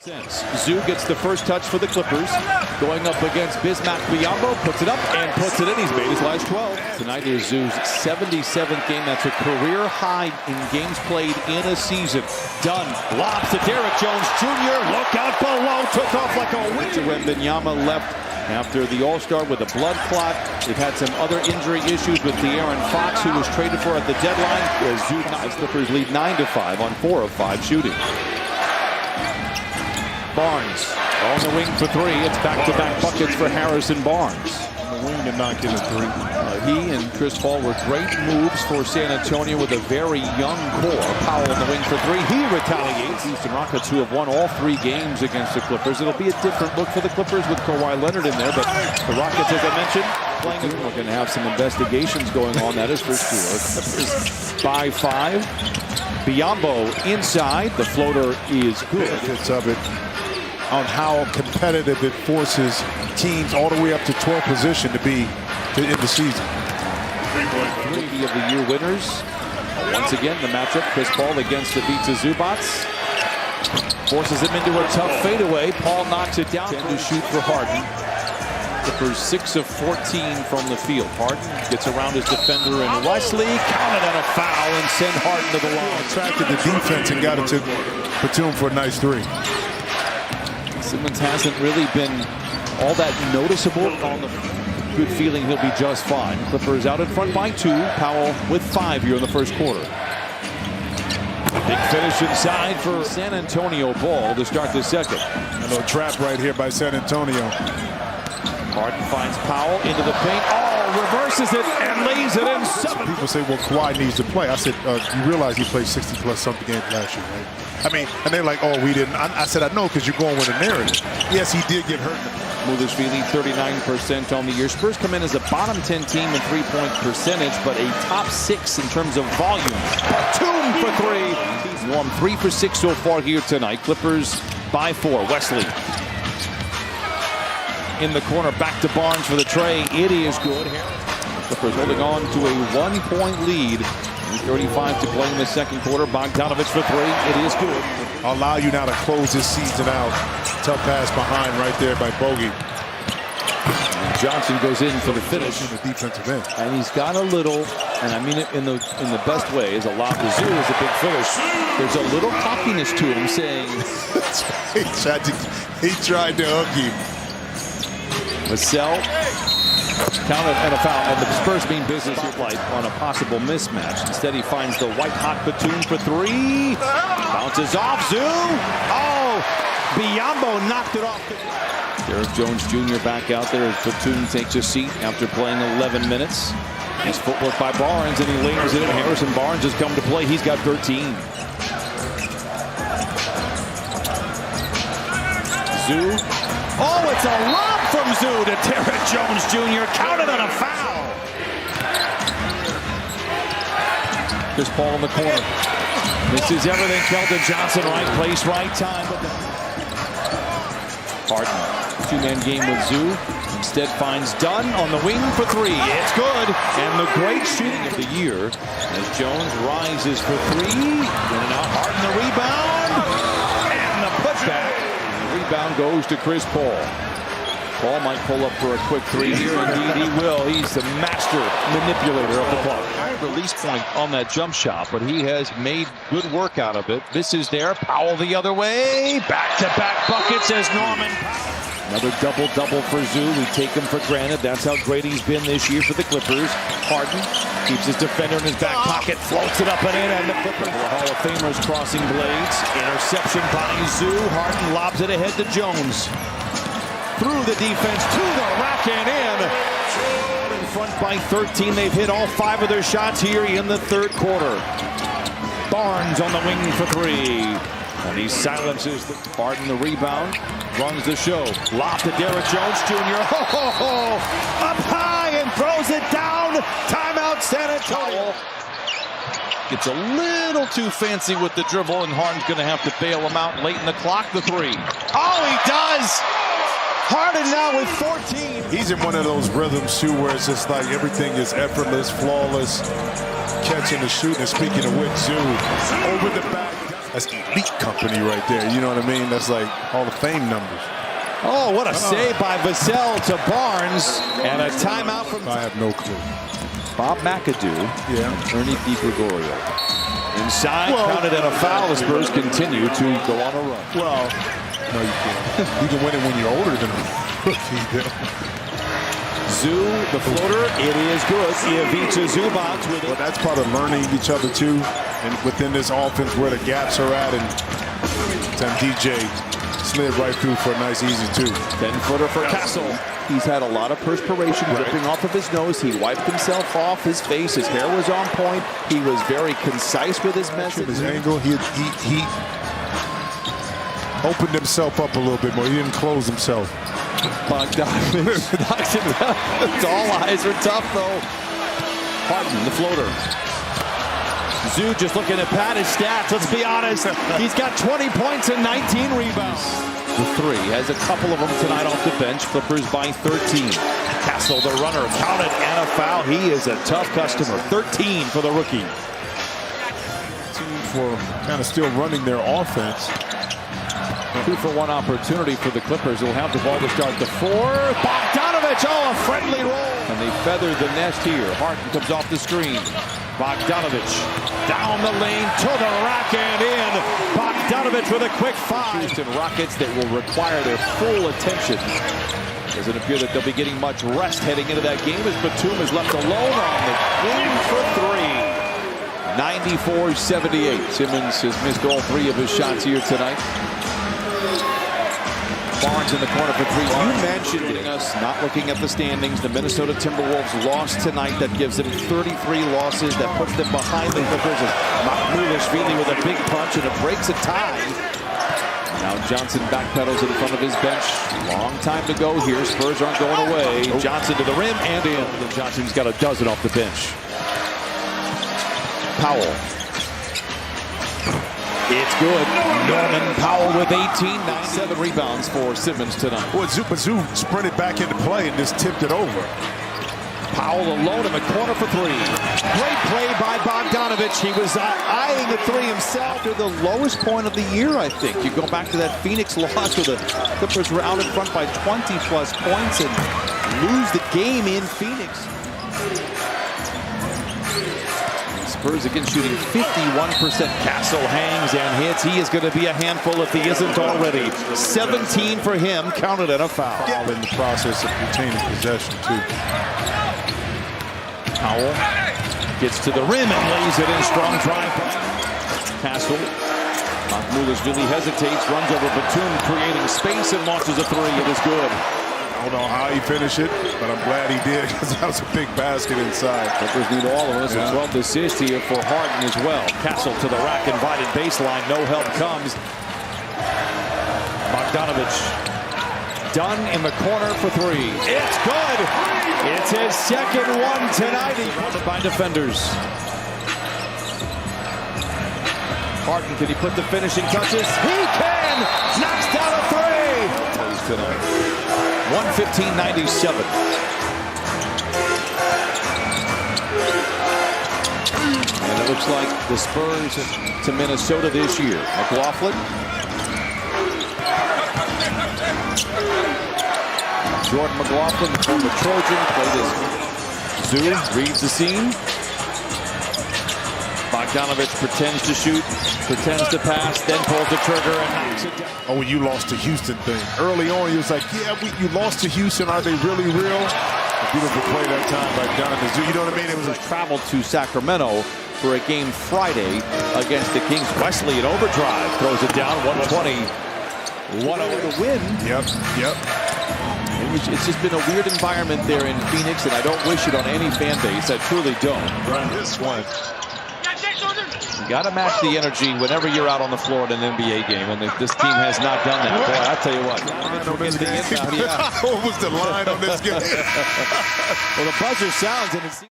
Zoo gets the first touch for the Clippers. Going up against Bismack Biyombo, puts it up and puts it in. He's made his last 12. Tonight is Zoo's 77th game. That's a career high in games played in a season. Done. Lobs to Derrick Jones Jr. Look out below. Took off like a winter. Wembanyama left after the All-Star with a blood clot. They've had some other injury issues with De'Aaron Fox, who was traded for at the deadline. Zoo Clippers lead 9-5 on 4 of 5 shooting. Barnes on the wing for three. It's back-to-back buckets for Harrison Barnes. On the wing to knock in a three. He and Chris Paul were great moves for San Antonio with a very young core. Powell on the wing for three. He retaliates. Houston Rockets, who have won all 3 games against the Clippers. It'll be a different look for the Clippers with Kawhi Leonard in there, but the Rockets, as I mentioned, playing. We're going to have some investigations going on, that is for sure. Clippers by 5. Biyombo inside. The floater is good. Benefits of it on how competitive it forces teams all the way up to 12th position to be in the season. 3 of the year winners. Once again, the matchup, Chris Paul against the Ivica Zubac. Forces him into a tough fadeaway. Paul knocks it down. 10 to shoot for Harden. Clippers 6 of 14 from the field. Harden gets around his defender and Wesley counted on a foul and sent Harden to the line. Attracted the defense and got it to Batum for a nice 3. Simmons hasn't really been all that noticeable on the good feeling he'll be just fine. Clippers out in front by 2. Powell with 5 here in the first quarter. Big finish inside for San Antonio ball to start the second. A little trap right here by San Antonio. Harden finds Powell into the paint. Oh, reverses it and lays it in. Some people say, well, Kawhi needs to play. I said, you realize he played 60-plus something games last year, right? I mean, and they're like, oh, we didn't. I said, I know, because you're going with a narrative. Yes, he did get hurt. Mullashvili 39% on the year. Spurs come in as a bottom 10 team in three-point percentage, but a top 6 in terms of volume. Batum for 3. He's won 3 for 6 so far here tonight. Clippers by 4. Wesley in the corner, back to Barnes for the tray. It is good. Clippers holding on to a 1-point lead. 35 to play in the second quarter. Bogdanovich for 3. It is good. I'll allow you now to close this season out. Tough pass behind right there by Bogey. And Johnson goes in for the finish. In the defensive end. And he's got a little, and I mean it in the best way, is a lob to Zoo is a big finish. There's a little cockiness to him saying. he tried to hook you. Vassell counted and a foul, and the Spurs mean business light on a possible mismatch. Instead, he finds the white-hot Batum for 3. Bounces off. Zoo. Oh, Biyombo knocked it off. Derrick Jones Jr. back out there as Batum takes a seat after playing 11 minutes. Nice footwork by Barnes, and he layers it in. Harrison Barnes has come to play. He's got 13. Zoo. Oh, it's a lob from Zoo to Derrick Jones Jr. Counted on a foul. Chris Paul in the corner. This is everything. Keldon Johnson, right place, right time. Harden, 2-man game with Zoo. Instead finds Dunn on the wing for 3. It's good. And the great shooting of the year as Jones rises for 3. In and out. Harden the rebound. And the putback. Rebound goes to Chris Paul. Paul might pull up for a quick 3 here. Indeed, he will. He's the master manipulator of the ball. High release point on that jump shot, but he has made good work out of it. This is there. Powell the other way. Back-to-back buckets as Norman. Another double-double for Zoo. We take him for granted. That's how great he's been this year for the Clippers. Harden keeps his defender in his back pocket, floats it up and in, and the Clippers. The Hall of Famers crossing blades. Interception by Zoo. Harden lobs it ahead to Jones. Through the defense, to the rack and in. In front by 13. They've hit all 5 of their shots here in the third quarter. Barnes on the wing for 3. And he silences Harden the rebound. Runs the show. Lob to Derrick Jones Jr. Up high and throws it down. Timeout San Antonio. Gets a little too fancy with the dribble, and Harden's going to have to bail him out late in the clock. The 3. Oh, he does. Harden now with 14. He's in one of those rhythms, too, where it's just like everything is effortless, flawless, catching and shooting. And speaking of which, Zoo, over the back. That's elite company right there. You know what I mean? That's like Hall of Fame numbers. Oh, what a save by Vassell to Barnes. And a timeout from... I have no clue. Bob McAdoo. Yeah. Ernie DiGregorio. Inside, counted and a foul. The Spurs continue to go on a run. Well, no, you can't. You can win it when you're older than a rookie. Zoo, the floater, it is good. Ivica Zubac with it. Well, that's part of learning each other too, and within this offense where the gaps are at, and DJ slid right through for a nice easy 2. 10-footer for Castle. He's had a lot of perspiration dripping off of his nose. He wiped himself off his face. His hair was on point. He was very concise with his message. His angle, he opened himself up a little bit more. He didn't close himself. Bogdanovich knocks it down. All eyes are tough, though. Harden, the floater. Zoo just looking at Pat's stats. Let's be honest. He's got 20 points and 19 rebounds. The 3 has a couple of them tonight off the bench. Clippers by 13. Castle, the runner, counted and a foul. He is a tough customer. 13 for the rookie. For kind of still running their offense. 2-for-1 opportunity for the Clippers. Who'll have the ball to start the 4. Bogdanovich, oh, a friendly roll. And they feather the nest here. Harden comes off the screen. Bogdanovich down the lane to the rack and in. Bogdanovich with a quick 5. Houston Rockets that will require their full attention. Doesn't appear that they'll be getting much rest heading into that game as Batum is left alone on the wing for 3. 94-78. Simmons has missed all 3 of his shots here tonight. Barnes in the corner for 3. You mentioned us not looking at the standings. The Minnesota Timberwolves lost tonight. That gives them 33 losses. That puts them behind the Clippers. Mahmoudashvili with a big punch, and it breaks a tie. Now Johnson backpedals in front of his bench. Long time to go here. Spurs aren't going away. Johnson to the rim and in. And Johnson's got a dozen off the bench. Powell. It's good. Norman Powell with 18, 7 rebounds for Simmons tonight. Well, Zoo sprinted back into play and just tipped it over. Powell alone in the corner for 3. Great play by Bogdanovich. He was eyeing the 3 himself. To the lowest point of the year, I think. You go back to that Phoenix loss where the Clippers were out in front by 20-plus points and lose the game in Phoenix. Spurs again shooting 51%. Castle hangs and hits. He is going to be a handful if he isn't already. 17 for him, counted and a foul. In the process of retaining possession, too. Powell gets to the rim and lays it in. Strong drive. Castle. Mahmoudashvili hesitates, runs over Batum, creating space and launches a 3. It is good. I don't know how he finished it, but I'm glad he did because that was a big basket inside. Clippers need all of us. A 12th assist here for Harden as well. Castle to the rack, invited baseline. No help comes. Bogdanovich done in the corner for 3. It's good. It's his second one tonight. He put it by defenders. Harden, can he put the finishing touches? He can! Knocks down a 3! Tonight. 115-97. And it looks like the Spurs to Minnesota this year. McLaughlin. Jordan McLaughlin, former Trojan, played as Zoo, reads the scene. Bogdanovich pretends to shoot, pretends to pass, then pulls the trigger and knocks it down. Oh, you lost to Houston thing. Early on, he was like, yeah, you lost to Houston. Are they really real? A beautiful play that time by Donovan. You know what I mean? It was a travel to Sacramento for a game Friday against the Kings. Wesley in overdrive, throws it down, 120. 1-0 to win. Yep. It's just been a weird environment there in Phoenix, and I don't wish it on any fan base. I truly don't. Right. This one. You got to match the energy whenever you're out on the floor in an NBA game, and this team has not done that. Boy, I tell you what. What was the line on this game? Well, the buzzer sounds, and it's